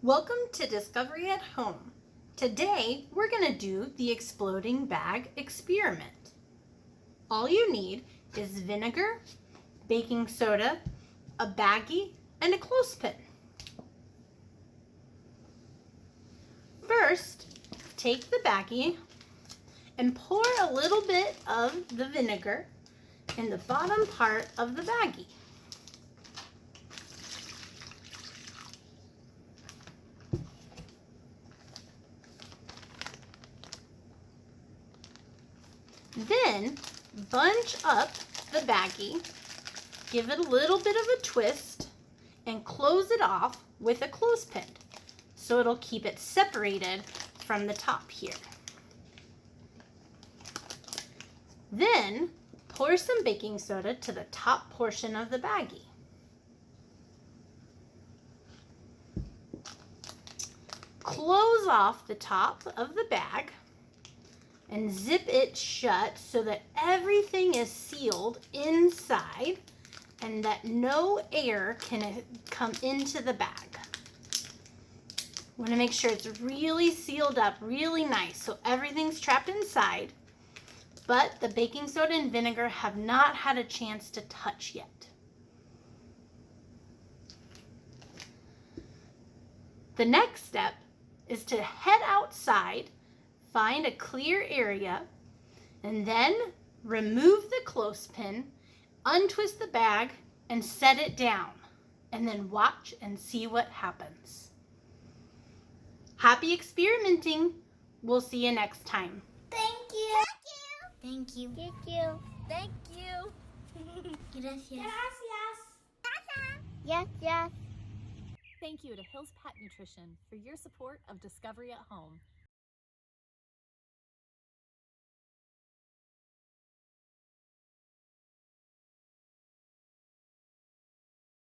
Welcome to Discovery at Home. Today we're going to do the exploding bag experiment. All you need is vinegar, baking soda, a baggie, and a clothespin. First, take the baggie and pour a little bit of the vinegar in the bottom part of the baggie. Then bunch up the baggie, give it a little bit of a twist, and close it off with a clothespin so it'll keep it separated from the top here. Then pour some baking soda to the top portion of the baggie. Close off the top of the bag and zip it shut so that everything is sealed inside and that no air can come into the bag. Want to make sure it's really sealed up, really nice, so everything's trapped inside, but the baking soda and vinegar have not had a chance to touch yet. The next step is to head outside, find a clear area, and then remove the clothespin, untwist the bag, and set it down. And then watch and see what happens. Happy experimenting! We'll see you next time. Thank you. Thank you. Thank you. Thank you. Gracias. Gracias. Yes. Thank you to Hills Pet Nutrition for your support of Discovery at Home.